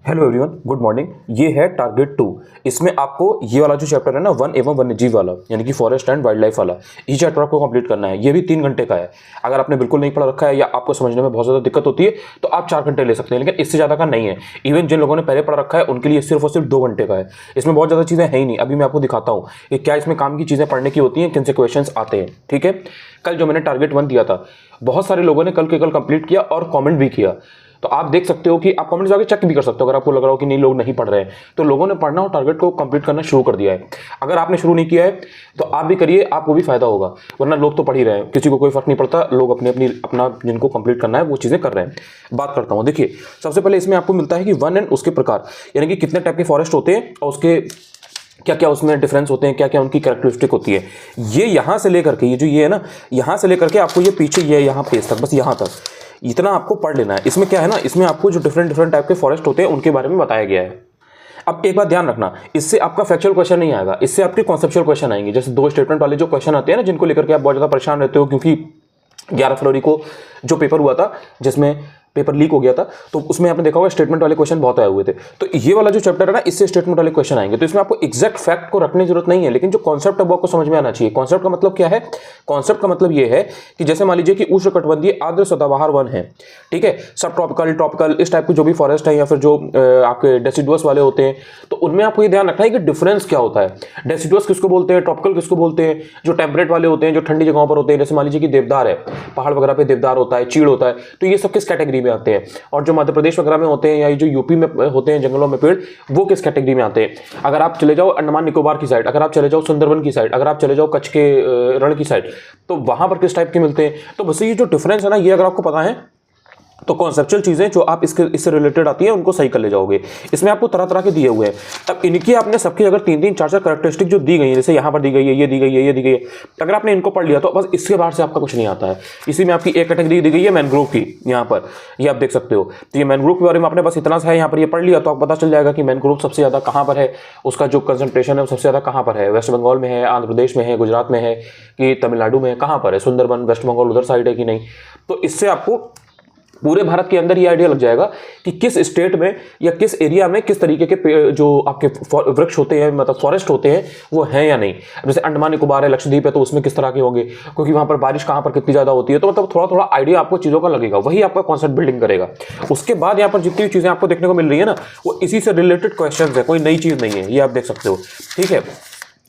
Hello everyone, good morning. ये है target 2। इसमें आपको ये वाला जो चैप्टर है ना, वन एवं वन्य जीव वाला, यानी कि फॉरेस्ट एंड वाइल्ड लाइफ वाला, ये चैप्टर आपको कंप्लीट करना है। ये भी 3 घंटे का है। अगर आपने बिल्कुल नहीं पढ़ा रखा है या आपको समझने में बहुत ज़्यादा दिक्कत होती है तो आप 4 घंटे ले सकते हैं, लेकिन इससे ज़्यादा का नहीं है। इवन जिन लोगों ने पहले पढ़ा रखा है उनके लिए सिर्फ और सिर्फ 2 घंटे का है। इसमें बहुत ज़्यादा चीज़ें है ही नहीं। अभी मैं आपको दिखाता हूँ कि क्या इसमें काम की चीज़ें पढ़ने की होती हैं, किन से क्वेश्चन आते हैं। ठीक है, कल जो मैंने टारगेट 1 दिया था, बहुत सारे लोगों ने कल के कल कंप्लीट किया और कमेंट भी किया। तो आप देख सकते हो कि आप कमेंट्स जाके चेक भी कर सकते हो। अगर आपको लग रहा हो कि नहीं, लोग नहीं पढ़ रहे हैं, तो लोगों ने पढ़ना और टारगेट को कंप्लीट करना शुरू कर दिया है। अगर आपने शुरू नहीं किया है तो आप भी करिए, आपको भी फायदा होगा। वरना लोग तो पढ़ ही रहे हैं, किसी को कोई फर्क नहीं पड़ता। लोग अपना जिनको कंप्लीट करना है वो चीज़ें कर रहे हैं। बात करता हूँ, देखिए सबसे पहले इसमें आपको मिलता है कि वन एंड उसके प्रकार, यानी कि कितने टाइप के फॉरेस्ट होते हैं और उसके क्या क्या उसमें डिफरेंस होते हैं, क्या क्या उनकी कैरेक्टरिस्टिक होती है। ये यहाँ से लेकर के, ये जो ये है ना, यहाँ से लेकर के आपको ये पीछे ये यहाँ पेज तक, बस यहाँ तक इतना आपको पढ़ लेना है। इसमें क्या है ना, इसमें आपको जो डिफरेंट टाइप के फॉरेस्ट होते हैं उनके बारे में बताया गया है। अब एक बात ध्यान रखना, इससे आपका फैक्चुअल क्वेश्चन नहीं आएगा, इससे आपके कॉन्सेप्चुअल क्वेश्चन आएंगे। जैसे 2 स्टेटमेंट वाले जो क्वेश्चन आते हैं ना, जिनको लेकर के आप बहुत ज़्यादा परेशान रहते हो, क्योंकि 11 फरवरी को जो पेपर हुआ था जिसमें पेपर लीक हो गया था, तो उसमें आपने देखा होगा स्टेटमेंट वाले क्वेश्चन बहुत आए हुए थे। तो ये वाला जो चैप्टर है ना, इससे स्टेटमेंट वाले क्वेश्चन आएंगे। तो इसमें आपको एग्जैक्ट फैक्ट को रखने की जरूरत नहीं है, लेकिन जो कॉन्सेप्ट है वो आपको समझ में आना चाहिए। कॉन्सेप्ट का मतलब क्या है? कॉन्सेप्ट का मतलब ये है कि जैसे मान लीजिए कि उष्णकटिबंधीय आर्द्र सदाबहार वन है, ठीक है, सब ट्रॉपिकल, ट्रॉपिकल, इस टाइप के जो भी फॉरेस्ट है या फिर जो आपके डेसिडुअस वाले होते हैं, तो उनमें आपको ये ध्यान रखना है कि डिफरेंस क्या होता है। डेसिडुअस किसको बोलते हैं, ट्रॉपिकल किसको बोलते हैं, जो टेम्परेट वाले होते हैं, जो ठंडी जगहों पर होते हैं। जैसे मान लीजिए कि देवदार है, पहाड़ वगैरह पे देवदार होता है, चीड़ होता है, तो ये सब किस कैटेगरी में आते हैं। और जो मध्य प्रदेश वगैरह में होते हैं या जो यूपी में होते हैं जंगलों में पेड़, वो किस कैटेगरी में आते हैं। अगर आप चले जाओ अंडमान निकोबार की साइड, अगर आप चले जाओ सुंदरबन की साइड, अगर आप चले जाओ कच्छ के रण की साइड, तो वहां पर किस टाइप के मिलते हैं। तो बस ये जो डिफरेंस है ना, ये अगर आपको पता है तो कॉन्सेप्चुअल चीजें जो आप इससे रिलेटेड आती हैं उनको सही कर ले जाओगे। इसमें आपको तरह तरह के दिए हुए हैं। अब इनकी आपने सबकी अगर 3-3, 4-4 कैरेक्टरिस्टिक जो दी गई है, जैसे यहाँ पर दी गई है, ये दी गई है, ये दी गई है, अगर आपने इनको पढ़ लिया तो बस इसके बाहर से आपका कुछ नहीं आता है। इसी में आपकी एक कैटेगरी दी गई है मैनग्रोव की, यहाँ पर ये आप देख सकते हो। तो ये मैनग्रोव के बारे में आपने बस इतना सा है यहाँ पर ये पढ़ लिया तो आपको पता चल जाएगा कि मैनग्रोव सबसे ज्यादा कहाँ पर है, उसका जो कंसंट्रेशन है वो सबसे ज्यादा कहाँ पर है। वेस्ट बंगाल में है, आंध्र प्रदेश में है, गुजरात में है, कि तमिलनाडु में है, कहाँ पर है। सुंदरबन, वेस्ट बंगाल उधर साइड है कि नहीं। तो इससे आपको पूरे भारत के अंदर ये आइडिया लग जाएगा कि किस स्टेट में या किस एरिया में किस तरीके के जो आपके वृक्ष होते हैं, मतलब फॉरेस्ट होते हैं, वो हैं या नहीं। जैसे अंडमान निकोबार है, लक्षद्वीप है, तो उसमें किस तरह के होंगे, क्योंकि वहां पर बारिश कहां पर कितनी ज्यादा होती है। तो मतलब थोड़ा थोड़ा आइडिया आपको चीजों का लगेगा, वही आपका कॉन्सेप्ट बिल्डिंग करेगा। उसके बाद यहाँ पर जितनी भी चीजें आपको देखने को मिल रही है ना, वो इसी से रिलेटेड क्वेश्चन है, कोई नई चीज नहीं है, ये आप देख सकते हो। ठीक है,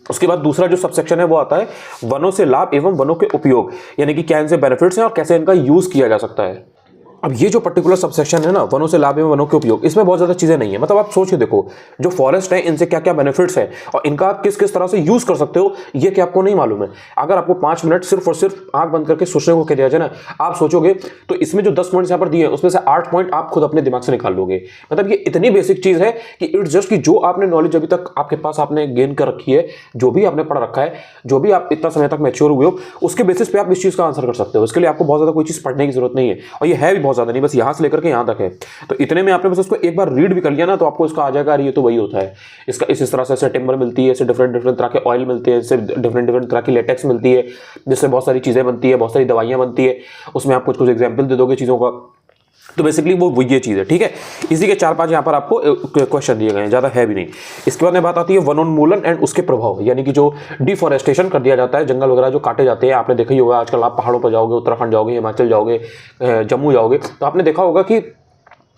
उसके बाद दूसरा जो सबसेक्शन है वो आता है वनों से लाभ एवं वनों के उपयोग, यानी कि क्या इनसे बेनिफिट्स हैं और कैसे इनका यूज किया जा सकता है। अब ये जो पर्टिकुलर सबसेक्शन है ना, वनों से लाभ एवं वनों के उपयोग, इसमें बहुत ज्यादा चीजें नहीं है। मतलब आप सोच के देखो, जो फॉरेस्ट है इनसे क्या क्या बेनिफिट्स हैं और इनका आप किस किस तरह से यूज कर सकते हो, ये क्या आपको नहीं मालूम है। अगर आपको 5 मिनट सिर्फ और सिर्फ आंख बंद करके सोचने को कह दिया जाए ना, आप सोचोगे तो इसमें जो 10 पॉइंट्स यहाँ पर दिए हैं उसमें से 8 पॉइंट आप खुद अपने दिमाग से निकाल लोगे। मतलब ये इतनी बेसिक चीज है कि इट्स जस्ट कि जो आपने नॉलेज अभी तक आपके पास आपने गेन कर रखी है, जो भी आपने पढ़ रखा है, जो भी आप इतना समय तक मैच्योर हुए हो, उसके बेसिस पे आप इस चीज का आंसर कर सकते हो। इसके लिए आपको बहुत ज्यादा कोई चीज पढ़ने की जरूरत नहीं है, और ये है भी बहुत ज्यादा नहीं, बस यहाँ से लेकर के यहाँ तक है। तो इतने में आपने बस उसको एक बार रीड भी कर लिया ना, तो आपको इसका आ जाएगा, ये तो वही होता है। इसका इस तरह से टिम्बर मिलती है, इससे डिफरेंट तरह के ऑयल मिलते हैं, इससे डिफरेंट तरह की लेटेक्स मिलती है, जिससे बहुत सारी चीजें बनती है, बहुत सारी दवाइयां बनती है। उसमें आप कुछ एग्जाम्पल दे दोगे चीजों का, तो बेसिकली वो ये चीज है। ठीक है, इसी के 4-5 यहाँ पर आपको क्वेश्चन दिए गए हैं, ज्यादा है भी नहीं। इसके बाद में बात आती है वनोन्मूलन एंड उसके प्रभाव, यानी कि जो डिफॉरेस्टेशन कर दिया जाता है, जंगल वगैरह जो काटे जाते हैं। आपने देखा ही होगा, आजकल आप पहाड़ों पर जाओगे, उत्तराखंड जाओगे, हिमाचल जाओगे, जम्मू जाओगे, तो आपने देखा होगा कि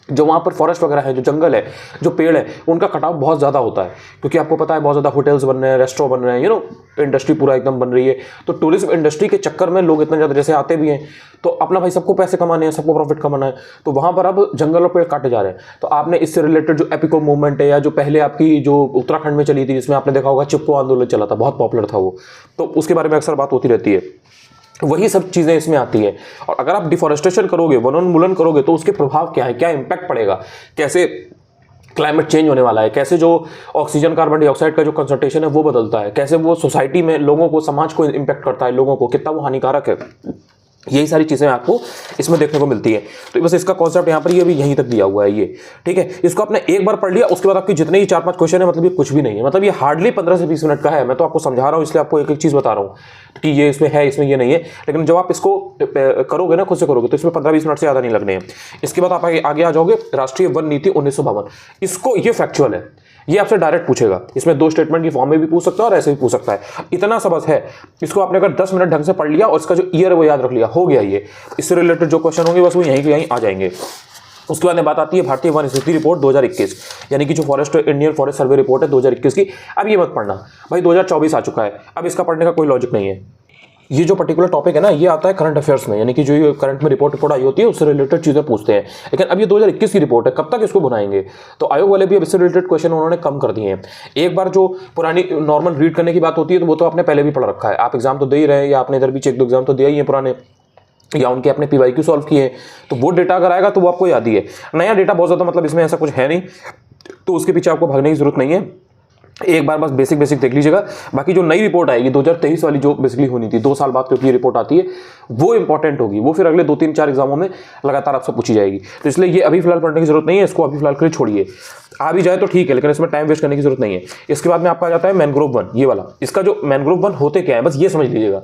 जो वहाँ पर फॉरेस्ट वगैरह है, जो जंगल है, जो पेड़ है, उनका कटाव बहुत ज़्यादा होता है। क्योंकि आपको पता है बहुत ज़्यादा होटल्स बन रहे हैं, रेस्टोरेंट बन रहे हैं, इंडस्ट्री पूरा एकदम बन रही है। तो टूरिज्म इंडस्ट्री के चक्कर में लोग इतना ज़्यादा जैसे आते भी हैं, तो अपना भाई सबको पैसे कमाने हैं, सबको प्रॉफिट कमाना है, तो वहाँ पर अब जंगल और पेड़ काटे जा रहे हैं। तो आपने इससे रिलेटेड जो एपिको मूवमेंट है, या जो पहले आपकी जो उत्तराखंड में चली थी, जिसमें आपने देखा होगा चिपको आंदोलन चला था, बहुत पॉपुलर था वो, तो उसके बारे में अक्सर बात होती रहती है। वही सब चीजें इसमें आती है। और अगर आप डिफॉरेस्टेशन करोगे, वनोन्मूलन करोगे, तो उसके प्रभाव क्या है, क्या इंपैक्ट पड़ेगा, कैसे क्लाइमेट चेंज होने वाला है, कैसे जो ऑक्सीजन कार्बन डाइऑक्साइड का जो कंसंट्रेशन है वो बदलता है, कैसे वो सोसाइटी में लोगों को, समाज को इंपैक्ट करता है, लोगों को कितना वो हानिकारक है। यही सारी चीज़ें आपको इसमें देखने को मिलती है। तो बस इसका कॉन्सेप्ट यहाँ पर ये भी यहीं तक दिया हुआ है ये, ठीक है। इसको आपने एक बार पढ़ लिया, उसके बाद आपके जितने ही 4-5 क्वेश्चन है, मतलब ये कुछ भी नहीं है, मतलब ये हार्डली 15 से 20 मिनट का है। मैं तो आपको समझा रहा हूँ, इसलिए आपको एक एक चीज़ बता रहा हूँ कि ये इसमें है, इसमें ये नहीं है। लेकिन जब आप इसको करोगे ना, खुद से करोगे, तो इसमें 15-20 मिनट से ज़्यादा नहीं लगने हैं। इसके बाद आप आगे आ जाओगे राष्ट्रीय वन नीति 1952। इसको ये फैक्चुअल है, ये आपसे डायरेक्ट पूछेगा। इसमें 2 स्टेटमेंट की फॉर्म में भी पूछ सकता है और ऐसे भी पूछ सकता है। इतना सा बस है। इसको आपने अगर 10 मिनट ढंग से पढ़ लिया और इसका जो ईयर है वो याद रख लिया, हो गया ये। इससे रिलेटेड जो क्वेश्चन होंगे बस वो यहीं के यहीं आ जाएंगे। उसके बाद में बात आती है भारतीय वन स्थिति रिपोर्ट 2021, यानी कि जो forest Indian forest survey report है 2021 की। अब ये मत पढ़ना भाई, 2024 आ चुका है, अब इसका पढ़ने का कोई लॉजिक नहीं है। ये जो पर्टिकुलर टॉपिक है ना, ये आता है करंट अफेयर्स में, यानी कि जो करंट में रिपोर्ट आई होती है उससे रिलेटेड चीज़ें पूछते हैं। लेकिन अब ये 2021 की रिपोर्ट है, कब तक इसको बनाएंगे? तो आयोग वाले भी अब इससे रिलेटेड क्वेश्चन उन्होंने कम कर दिए हैं। एक बार जो पुरानी नॉर्मल रीड करने की बात होती है तो वो तो आपने पहले भी पढ़ रखा है, आप एग्जाम तो दे ही रहे हैं, या आपने इधर भी 1-2 एग्जाम तो दिया ही है पुराने, या उनके अपने PYQ सॉल्व किए, तो वो डेटा अगर आएगा तो वो आपको याद ही है। नया डेटा बहुत ज़्यादा मतलब इसमें ऐसा कुछ है नहीं, तो उसके पीछे आपको भागने की जरूरत नहीं है। एक बार बस बेसिक देख लीजिएगा। बाकी जो नई रिपोर्ट आएगी 2023 वाली, जो बेसिकली होनी थी 2 साल बाद क्योंकि ये रिपोर्ट आती है, वो इंपॉर्टेंट होगी, वो फिर अगले 2-3-4 एग्जामों में लगातार आपसे पूछी जाएगी। तो इसलिए ये अभी फिलहाल पढ़ने की जरूरत नहीं है, इसको अभी फिलहाल के लिए छोड़िए। आ भी जाए तो ठीक है, लेकिन इसमें टाइम वेस्ट करने की जरूरत नहीं है। इसके बाद में आपका आ जाता है मैनग्रोव वन, ये वाला। इसका जो मैनग्रोव वन होते क्या है, बस ये समझ लीजिएगा,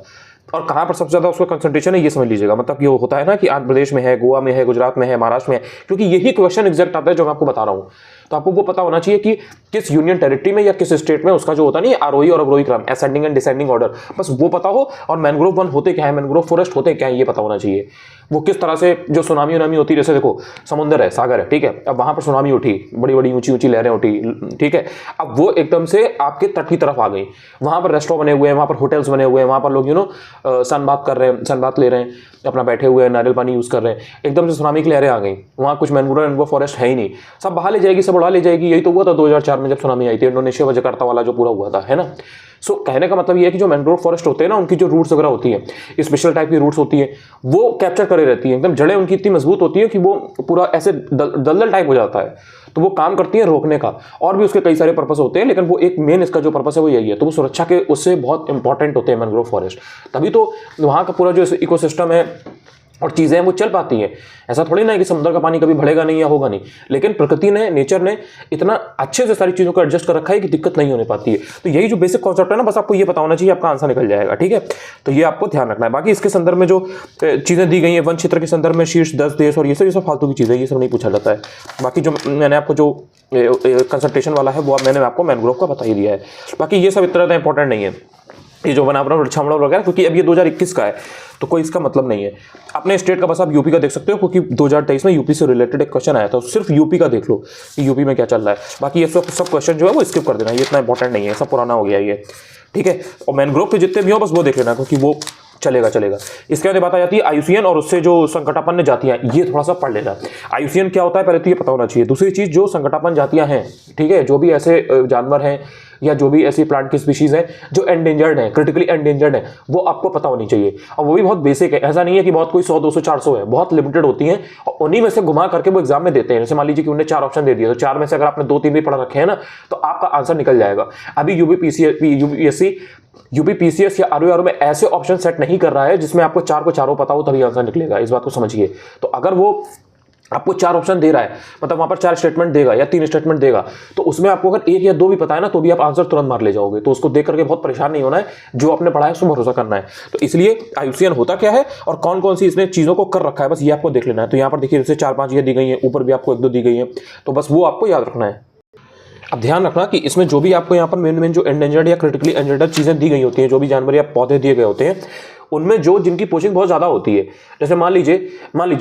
और कहाँ पर सबसे ज़्यादा उसका कंसंट्रेशन है ये समझ लीजिएगा। मतलब ये होता है ना कि आंध्र प्रदेश में है, गोवा में है, गुजरात में है, महाराष्ट्र में है, क्योंकि यही क्वेश्चन एग्जैक्ट आता है जो मैं आपको बता रहा हूँ। तो आपको वो पता होना चाहिए कि किस यूनियन टेरिटरी में या किस स्टेट में उसका जो होता नहीं आरोही और अवरोही क्रम, असेंडिंग एंड डिसेंडिंग ऑर्डर, बस वो पता हो। और मैनग्रोव वन होते क्या है, मैनग्रोव फॉरेस्ट होते क्या है, ये पता होना चाहिए। वो किस तरह से जो सुनामी उनामी होती है, जैसे देखो समुद्र है, सागर है, ठीक है, अब वहां पर सुनामी उठी, बड़ी बड़ी ऊंची ऊंची लहरें उठी, ठीक है, अब वो एकदम से आपके तट की तरफ आ गई, वहां पर रेस्टोरेंट बने हुए हैं, वहां पर होटल्स बने हुए हैं, वहां पर लोग सनबाथ कर रहे हैं, सनबाथ ले रहे हैं, अपना बैठे हुए हैं, नारियल पानी यूज कर रहे हैं, एकदम से सुनामी की लहरें आ गई, वहां कुछ मैनग्रोव फॉरेस्ट है ही नहीं, सब बहा ले जाएगी, सब उड़ा ले जाएगी। यही तो हुआ था 2004 में जब सुनामी आई थी, इंडोनेशिया व जकार्ता वाला जो पूरा हुआ था, है ना। सो कहने का मतलब ये है कि जो मैनग्रोव फॉरेस्ट होते हैं ना, उनकी जो रूट्स वगैरह होती है, स्पेशल टाइप की रूट्स होती है, वो कैप्चर करे रहती है, एकदम जड़ें उनकी इतनी मजबूत होती है कि वो पूरा ऐसे दलदल टाइप हो जाता है, तो वो काम करती है रोकने का। और भी उसके कई सारे पर्पस होते हैं, लेकिन वो एक मेन इसका जो पर्पस है वो यही है। तो वो सुरक्षा के उससे बहुत इंपॉर्टेंट होते हैं मैनग्रोव फॉरेस्ट, तभी तो वहाँ का पूरा जो इकोसिस्टम है और चीज़ें हैं वो चल पाती हैं। ऐसा थोड़ी ना है कि समुद्र का पानी कभी बढ़ेगा नहीं या होगा नहीं, लेकिन प्रकृति ने, नेचर ने इतना अच्छे से सारी चीज़ों को एडजस्ट कर रखा है कि दिक्कत नहीं होने पाती है। तो यही जो बेसिक कॉन्सेप्ट है ना, बस आपको ये पता होना चाहिए, आपका आंसर निकल जाएगा, ठीक है। तो ये आपको ध्यान रखना है। बाकी इसके संदर्भ में जो चीज़ें दी गई हैं वन क्षेत्र के संदर्भ में, शीर्ष 10 देश और ये सब फालतू की चीज़ें, ये सब नहीं पूछा जाता है। बाकी जो मैंने आपको जो कंसल्टेशन वाला है वो मैंने आपको मैनग्रोव का बता ही दिया है। बाकी ये सब इतना इंपॉर्टेंट नहीं है, ये जो बनावट और छामड़ा वगैरह, क्योंकि अब ये 2021 का है तो कोई इसका मतलब नहीं है। अपने स्टेट का बस आप यूपी का देख सकते हो, क्योंकि 2023 में यूपी से रिलेटेड एक क्वेश्चन आया था, सिर्फ यूपी का देख लो कि यूपी में क्या चल रहा है। बाकी ये सब क्वेश्चन जो है वो स्किप कर देना, ये इतना इंपॉर्टेंट नहीं है, सब पुराना हो गया ये, ठीक है। और मैनग्रोव के जितने भी हो बस वो देख लेना, क्योंकि वो चलेगा। इसके बाद बात आ जाती है IUCN और उससे जो संकटापन्न जातियां, ये थोड़ा सा पढ़ लेना। IUCN क्या होता है पहले तो ये पता होना चाहिए। दूसरी चीज, जो संकटापन्न जातियां हैं, ठीक है, जो भी ऐसे जानवर हैं या जो भी ऐसी प्लांट की स्पीशीज है जो एंडेंजर्ड है, क्रिटिकली एंडेंजर्ड है, वो आपको पता होनी चाहिए। और वो भी बहुत बेसिक है, ऐसा नहीं है कि बहुत कोई 100, 200, 400 है, बहुत लिमिटेड होती हैं और उन्हीं में से घुमा करके वो एग्जाम में देते हैं। जैसे मान लीजिए कि उन्हें 4 ऑप्शन दे दिए, तो 4 में से अगर आपने 2-3 भी पढ़ रखे हैं ना, तो आपका आंसर निकल जाएगा। अभी यूपीपीसीएस या आरओ में ऐसे ऑप्शन सेट नहीं कर रहा है जिसमें आपको 4 को चारों पता हो तभी आंसर निकलेगा, इस बात को समझिए। तो अगर वो आपको 4 ऑप्शन दे रहा है, मतलब वहां पर 4 स्टेटमेंट देगा या 3 स्टेटमेंट देगा, तो उसमें आपको अगर 1 या 2 भी पता है ना, तो भी आप आंसर तुरंत मार ले जाओगे। तो उसको देख करके बहुत परेशान नहीं होना है, जो आपने पढ़ा है उसको भरोसा करना है। तो इसलिए IUCN होता क्या है और कौन कौन सी इसने चीजों को कर रखा है, बस ये आपको देख लेना है। तो यहाँ पर देखिए जैसे 4-5 ये दी गई है, ऊपर भी आपको 1-2 दी गई है, तो बस वो आपको याद रखना है। अब ध्यान रखना कि इसमें जो भी आपको यहाँ पर मेन जो एंडेंजर्ड या क्रिटिकली एंडेंजर्ड चीजें दी गई होती हैं, जो भी जानवर या पौधे दिए गए होते हैं, उनमें जो जिनकी पोचिंग बहुत ज्यादा होती है, जैसे मान लीजिए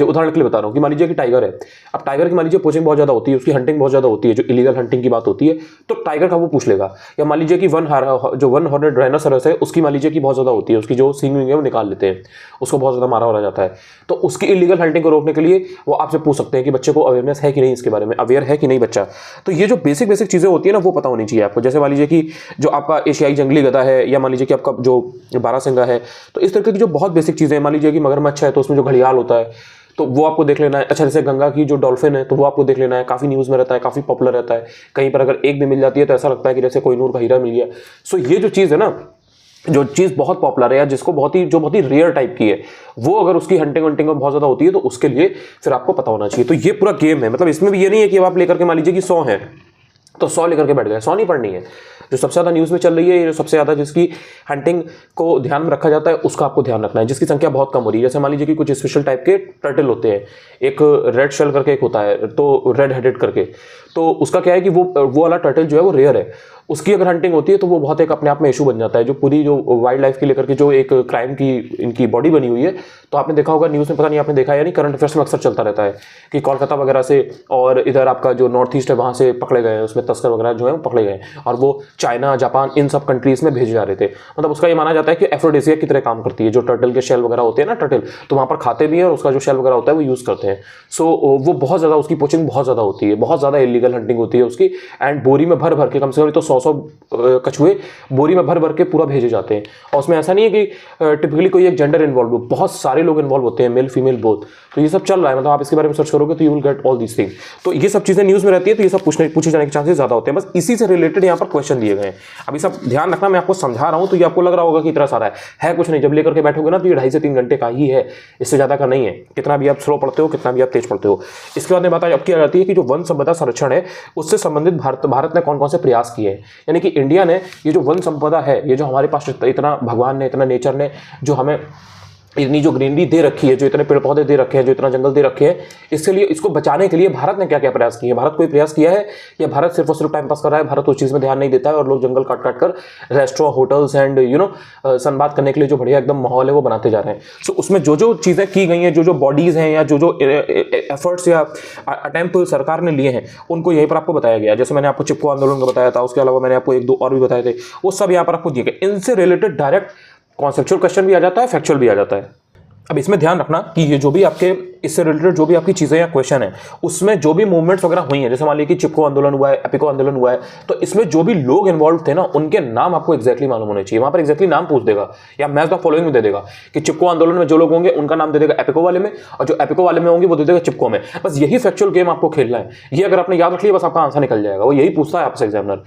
उदाहरण के लिए बता रहा हूँ कि मान लीजिए कि टाइगर है। अब टाइगर की मान लीजिए पोचिंग बहुत ज्यादा होती है, उसकी हंटिंग बहुत ज्यादा होती है, जो इलीगल हंटिंग की बात होती है, तो टाइगर का वो पूछ लेगा। या मान लीजिए कि जो वन हॉर्नेड राइनोसेरस है, उसकी मान लीजिए कि बहुत ज्यादा होती है, उसकी जो सींग है वो निकाल लेते हैं, उसको बहुत ज्यादा मारा जाता है। तो उसकी इलीगल हंटिंग को रोकने के लिए वो आपसे पूछ सकते हैं कि बच्चे को अवेयरनेस है कि नहीं, इसके बारे में अवेयर है कि नहीं बच्चा। तो ये जो बेसिक चीजें होती है ना, वो पता होनी चाहिए आपको। जैसे मान लीजिए कि जो आपका एशियाई जंगली गधा है, या मान लीजिए कि आपका जो बारहसिंगा है, तो इस तरह की जो बहुत बेसिक चीजें, मान लीजिए कि मगरमच्छ है तो उसमें जो घड़ियाल होता है, तो वो आपको देख लेना है। अच्छा, जैसे गंगा की जो डॉल्फिन है, तो वो आपको देख लेना है, काफी न्यूज में रहता है, काफी पॉपुलर रहता है। कहीं पर अगर एक भी मिल जाती है तो ऐसा लगता है कि जैसे कोई नूर का हीरा मिल गया। सो ये जो चीज है ना, जो चीज़ बहुत पॉपुलर है या जिसको बहुत ही रेयर टाइप की है, वो अगर उसकी हंटिंग वंटिंग में बहुत ज़्यादा होती है तो उसके लिए फिर आपको पता होना चाहिए। तो ये पूरा गेम है, मतलब इसमें भी ये नहीं है कि आप लेकर के मान लीजिए कि 100 है तो 100 लेकर के बैठ गए, 100 नहीं पढ़नी है। जो सबसे ज़्यादा न्यूज़ में चल रही है, जो सबसे ज़्यादा जिसकी हंटिंग को ध्यान में रखा जाता है उसका आपको ध्यान रखना है, जिसकी संख्या बहुत कम हो रही है। जैसे मान लीजिए कि कुछ स्पेशल टाइप के टर्टल होते हैं, एक रेड शेल करके एक होता है, तो रेड हेडेड करके, तो उसका क्या है कि वो वाला टर्टल जो है वो रेयर है, उसकी अगर हंटिंग होती है तो वो बहुत एक अपने आप में इशू बन जाता है। जो पूरी जो वाइल्ड लाइफ की लेकर के जो एक क्राइम की इनकी बॉडी बनी हुई है, तो आपने देखा होगा न्यूज़ में, पता नहीं आपने देखा है या नहीं, करंट अफेयर्स में अक्सर चलता रहता है कि कोलकाता वगैरह से और इधर आपका जो नॉर्थ ईस्ट है वहाँ से पकड़े गए हैं, उसमें तस्कर वगैरह जो है वो पकड़े गए और वो चाइना, जापान, इन सब कंट्रीज़ में भेजे जा रहे थे। मतलब उसका ये माना जाता है कि एफ्रोडिसिया की तरह काम करती है। जो टर्टल के शेल वगैरह होते हैं ना, टर्टल तो वहाँ पर खाते भी हैं और उसका जो शेल वगैरह होता है वो यूज़ करते हैं। सो वो बहुत ज़्यादा, उसकी पोचिंग बहुत ज़्यादा होती है, बहुत ज़्यादा इलीगल हंटिंग होती है उसकी। एंड बोरी में भर भर के, कम से कम तो 100 कछुए बोरी में भर भर के पूरा भेजे जाते हैं। और उसमें ऐसा नहीं है कि टिपिकली कोई एक जेंडर इन्वॉल्व हो, बहुत सारे लोग इन्वॉल्व होते हैं, मेल फीमेल बोथ। तो ये सब चल रहा है, मतलब आप इसके बारे में सर्च करोगे तो you will get all these thing. तो ये सब चीज़ें न्यूज़ में रहती है, तो ये सब पूछे जाने के चांसेस ज़्यादा होते हैं। बस इसी से रिलेटेड यहाँ पर क्वेश्चन दिए गए हैं। अभी सब ध्यान रखना, मैं आपको समझा रहा हूँ तो ये आपको लग रहा होगा कि इतना सारा है कुछ नहीं। जब लेकर के बैठोगे ना तो ये 2.5 से 3 घंटे का ही है, इससे ज़्यादा का नहीं है। कितना भी आप स्लो पढ़ते हो, कितना भी आप तेज पढ़ते हो। इसके बाद में बात अब की आ जाती है कि जो वन संपदा संरक्षण है उससे संबंधित भारत ने कौन कौन से प्रयास किए हैं। यानी कि इंडिया ने ये जो वन संपदा है, ये जो हमारे पास इतना भगवान ने, इतना नेचर ने जो हमें इतनी जो ग्रीनरी दे रखी है, जो इतने पेड़ पौधे दे रखे हैं, जो इतना जंगल दे रखे हैं, इसके लिए, इसको बचाने के लिए भारत ने क्या क्या प्रयास किए? भारत कोई प्रयास किया है या भारत सिर्फ और सिर्फ टाइम पास कर रहा है? भारत उस चीज़ में ध्यान नहीं देता है और लोग जंगल काट काट कर रेस्टोरेंट, होटल्स एंड सनबाथ करने के लिए जो बढ़िया एकदम माहौल है वो बनाते जा रहे हैं। सो उसमें जो जो चीज़ें की गई हैं, जो जो बॉडीज़ हैं या जो जो एफर्ट्स या अटेम्प्ट सरकार ने लिए हैं, उनको यहीं पर आपको बताया गया। जैसे मैंने आपको चिपको आंदोलन का बताया था, उसके अलावा मैंने आपको 1-2 और भी बताए थे, वो सब यहाँ पर आपको दिए गए। इनसे रिलेटेड डायरेक्ट कॉन्सेप्चुअल क्वेश्चन भी आ जाता है, फैक्चुअल भी आ जाता है। अब इसमें ध्यान रखना कि ये जो भी आपके इससे रिलेटेड जो भी आपकी चीज़ें या क्वेश्चन है, उसमें जो भी मूवमेंट्स वगैरह हुई हैं, जैसे मान लीजिए कि चिपको आंदोलन हुआ है, एपिको आंदोलन हुआ है, तो इसमें जो भी लोग इन्वॉल्व थे ना, उनके नाम आपको एक्जैक्टली मालूम होने चाहिए। वहाँ पर एक्जैक्टली नाम पूछ देगा या मैच द फॉलोइंग में दे देगा कि चिपको आंदोलन में जो लोग होंगे उनका नाम दे देगा एपिको वाले में, और जो एपिको वाले में होंगे वो दे देगा चिपको में। बस यही फैक्चुअल गेम आपको खेलना है। ये अगर आपने याद रख लिया, बस आपका आंसर निकल जाएगा। वो यही पूछता है आपसे एग्जामिनर,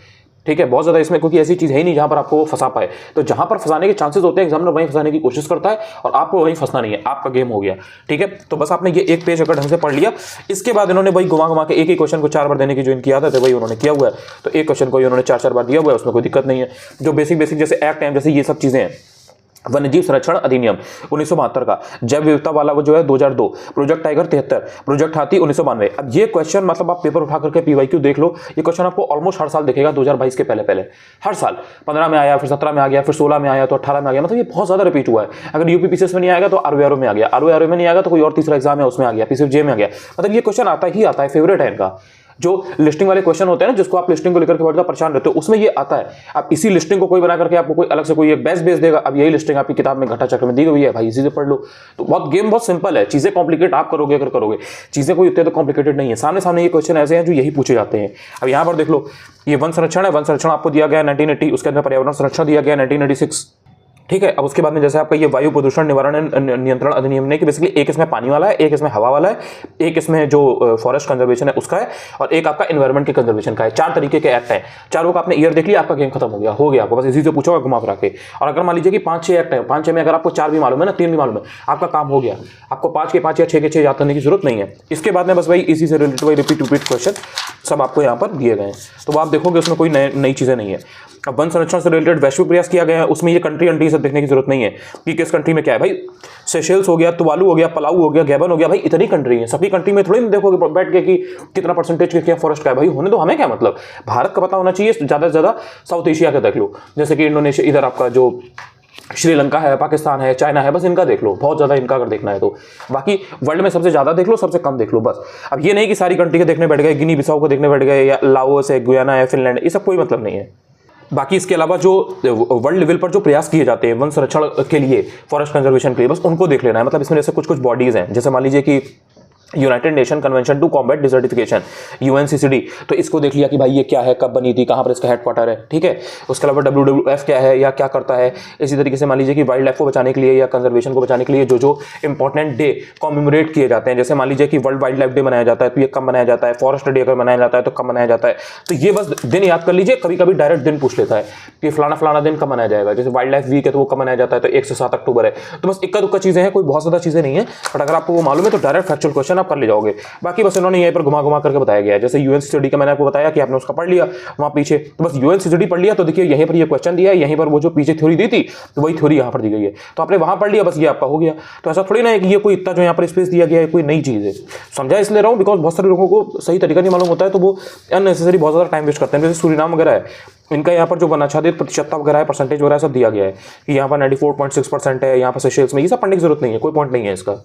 ठीक है। बहुत ज़्यादा इसमें क्योंकि ऐसी चीज़ है ही नहीं जहाँ पर आपको फंसा पाए। तो जहाँ पर फंसाने के चांसेस होते हैं, एग्जामिनर वहीं फंसाने की कोशिश करता है और आपको वहीं फंसना नहीं है, आपका गेम हो गया, ठीक है। तो बस आपने ये एक पेज अगर ढंग से पढ़ लिया, इसके बाद इन्होंने वही घुमा घुमा के एक ही क्वेश्चन को 4 बार देने की जो इनकी आदत है वही उन्होंने किया हुआ है। तो एक क्वेश्चन को उन्होंने 4-4 बार दिया हुआ है, उसमें कोई दिक्कत नहीं है। जो बेसिक जैसे एक्ट है, जैसे ये सब चीज़ें हैं, वन्यजीव संरक्षण अधिनियम 1972 का, जैव विविधता वाला वो जो है 2002, प्रोजेक्ट टाइगर 73, प्रोजेक्ट हाथी 1992। अब ये क्वेश्चन मतलब आप पेपर उठा करके पीवाईक्यू देख लो, ये क्वेश्चन आपको ऑलमोस्ट हर साल दिखेगा। 2022 के पहले हर साल 15 में आया, फिर 17 में आ गया, फिर 16 में आया, तो 18 में आ गया। मतलब ये बहुत ज्यादा रिपीट हुआ है। अगर यूपीपीसीएस में नहीं आएगा तो आरओआरओ में आ गया, आरओआरओ में नहीं आएगा तो कोई और तीसरा एग्जाम है उसमें आ गया, पीसीएफजे में आ गया। मतलब ये क्वेश्चन आता ही आता है, फेवरेट है इनका। जो लिस्टिंग वाले क्वेश्चन होते हैं ना, जिसको आप लिस्टिंग को लेकर के बहुत ज्यादा परेशान रहते हो, उसमें ये आता है। अब इसी लिस्टिंग को कोई बना करके आपको कोई अलग से कोई एक बेस देगा, अब यही लिस्टिंग आपकी किताब में घटा चक्र में दी गई है, भाई इसी से पढ़ लो। तो बहुत गेम बहुत सिंपल है, चीजें कॉम्प्लिकेट आप करोगे अगर करोगे, चीजें कोई उतने तो कॉम्प्लिकेटेड नहीं है। सामने ये क्वेश्चन ऐसे हैं जो यही पूछे जाते हैं। अब यहाँ पर देख लो, ये वन संरक्षण है, वन संरक्षण आपको दिया गया 1980, उसके अंदर पर्यावरण संरक्षण दिया गया 1986, ठीक है। अब उसके बाद में जैसे आपका ये वायु प्रदूषण निवारण नियंत्रण अधिनियम ने, कि बेसिकली एक इसमें पानी वाला है, एक इसमें हवा वाला है, एक इसमें जो फॉरेस्ट कंजर्वेशन है उसका है, और एक आपका एनवायरमेंट के कंजर्वेशन का है। 4 तरीके के एक्ट हैं, चारों का आपने ईयर देख लिया, आपका गेम खत्म हो गया आपको। बस इसी से पूछोगा घुमा फिरा के। और अगर मान लीजिए कि 5-6 एक्ट हैं, 5-6 में अगर आपको 4 भी मालूम है ना, 3 भी मालूम है, आपका काम हो गया। आपको 5 के 5 या 6 के 6 याद करने की जरूरत नहीं है। इसके बाद में बस वही इसी से रिलेटेड वही रिपीट क्वेश्चन सब आपको यहाँ पर दिए गए हैं। तो आप देखोगे उसमें कोई नई चीजें नहीं है। अब वन संरक्षण से रिलेटेड वैश्विक प्रयास किया गया है, उसमें ये कंट्री अंट्री सब देखने की जरूरत नहीं है कि किस कंट्री में क्या है। भाई सेशेल्स हो गया, तुवालू हो गया, पलाऊ हो गया, गैबन हो गया, भाई इतनी कंट्री है। सभी कंट्री में थोड़ी ना देखोगे बैठ के कि कितना परसेंटेज क्या फॉरेस्ट का है। भाई होने तो हमें क्या मतलब, भारत का पता होना चाहिए। ज़्यादा से ज़्यादा साउथ एशिया का देख लो, जैसे कि इंडोनेशिया, इधर आपका जो श्रीलंका है, पाकिस्तान है, चाइना है, बस इनका देख लो। बहुत ज़्यादा इनका अगर देखना है तो बाकी वर्ल्ड में सबसे ज़्यादा देख लो, सबसे कम देख लो बस। अब ये नहीं कि सारी कंट्री के देखने बैठ गए, गिनी बिसाऊ को देखने बैठ गए, या लाओस है, गुयाना है, फिनलैंड, ये सब कोई मतलब नहीं है। बाकी इसके अलावा जो वर्ल्ड लेवल पर जो प्रयास किए जाते हैं वन संरक्षण के लिए, फॉरेस्ट कंजर्वेशन के लिए, बस उनको देख लेना है। मतलब इसमें जैसे कुछ बॉडीज़ हैं, जैसे मान लीजिए कि United Nation Convention to Combat Desertification, UNCCD. तो इसको देख लिया कि भाई ये क्या है, कब बनी थी, कहाँ पर इसका हेडक्वार्टर है, ठीक है। उसके अलावा WWF क्या है या क्या करता है। इसी तरीके से मान लीजिए कि वाइल्ड लाइफ को बचाने के लिए या कंजर्वेशन को बचाने के लिए जो जो इंपॉर्टेंट डे कॉमेमोरेट किए जाते हैं, जैसे मान लीजिए कि वर्ल्ड वाइल्ड लाइफ डे मनाया जाता है तो ये कब मनाया जाता है, फॉरेस्ट डे अगर मनाया जाता है तो कब मनाया जाता है। तो ये बस दिन याद कर लीजिए, कभी कभी डायरेक्ट दिन पूछ लेता है कि फलाना फलाना दिन कब मनाया जाएगा। जैसे वाइल्ड लाइफ वीक है तो वो कब मनाया जाता है, तो 1 से 7 अक्टूबर है। तो बस इक्का दुक्का चीजें हैं, कोई बहुत ज्यादा चीजें नहीं है, बट अगर आपको वो मालूम है तो डायरेक्ट फैक्चुअल क्वेश्चन आप कर ले जाओगे। बाकी बस इन्होंने यहीं पर घुमा घुमा करके बताया गया है। जैसे यूएनसीसीडी का मैंने आपको बताया कि आपने उसका पढ़ लिया वहां पीछे, तो बस यूएनसीसीडी पढ़ लिया तो देखिए यहीं पर ये क्वेश्चन दिया है, यहीं पर वो जो पीछे थ्योरी दी थी तो वही थ्योरी यहाँ पर दी गई है, तो आपने वहां पढ़ लिया, बस ये आपका हो गया। तो ऐसा थोड़ी ना है कि ये कोई इतना जो यहाँ पर स्पेस दिया गया है कोई नई चीज है, समझा इसलिए रहा हूँ बिकॉज बहुत सारे लोगों को सही तरीका नहीं मालूम होता है तो वो अननेसेसरी बहुत ज्यादा टाइम वेस्ट करते हैं। जैसे सूरीनाम वगैरह है, इनका यहाँ पर जो वनाच्छादित प्रतिशतता वगैरह है, परसेंटेज वगैरह सब दिया गया है कि यहाँ पर 94.6% है, यहाँ पर सेशेल्स में, ये सब पढ़ने की जरूरत नहीं है, कोई पॉइंट नहीं है इसका,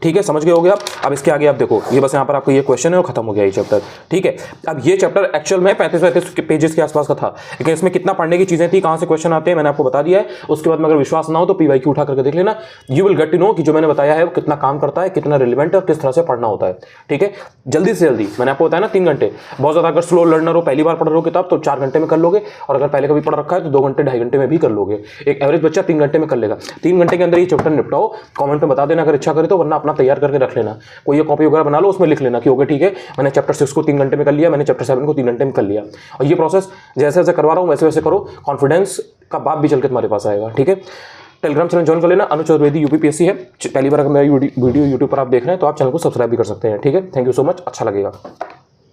ठीक है। समझ गए होगे आप। अब इसके आगे आप देखो, ये बस यहाँ पर आपको ये क्वेश्चन है और खत्म हो गया ये चैप्टर, ठीक है। अब ये चैप्टर एक्चुअल में 35-35 पेजेस के आसपास का था, लेकिन इसमें कितना पढ़ने की चीजें थी, कहाँ से क्वेश्चन आते हैं, मैंने आपको बता दिया है। उसके बाद में अगर विश्वास ना हो तो PYQ उठा करके देख लेना, you will get to know कि जो मैंने बताया है वो कितना काम करता है, कितना रिलेवेंट है और किस तरह से पढ़ना होता है, ठीक है। जल्दी से जल्दी, मैंने आपको बताया ना 3 घंटे, बहुत ज्यादा अगर स्लो लर्नर हो, पहली बार पढ़ रहे हो किताब तो 4 घंटे में कर लोगे, और अगर पहले कभी पढ़ रखा है तो 2 घंटे 2.5 घंटे में भी कर लोगे। एक एवरेज बच्चा 3 घंटे में कर लेगा। 3 घंटे के अंदर ये चैप्टर निपटाओ, कमेंट में बता देना अगर इच्छा करे तो, वरना अपना तैयार करके रख लेना, कोई ये कॉपी वगैरह बना लो, उसमें लिख लेना कि ओके ठीक है मैंने चैप्टर 6 को 3 घंटे में कर लिया, मैंने चैप्टर 7 को 3 घंटे में कर लिया। और ये प्रोसेस जैसे जैसे करवा रहा हूँ वैसे वैसे करो, कॉन्फिडेंस का बाप भी चल के तुम्हारे पास आएगा, ठीक है। टेलीग्राम चैनल ज्वाइन कर लेना, अनु चतुर्वेदी UPPSC है। पहली बार अगर मेरा वीडियो यूट्यूब पर आप देख रहे हैं तो आप चैनल को सब्सक्राइब भी कर सकते हैं, ठीक है। थैंक यू सो मच, अच्छा लगेगा।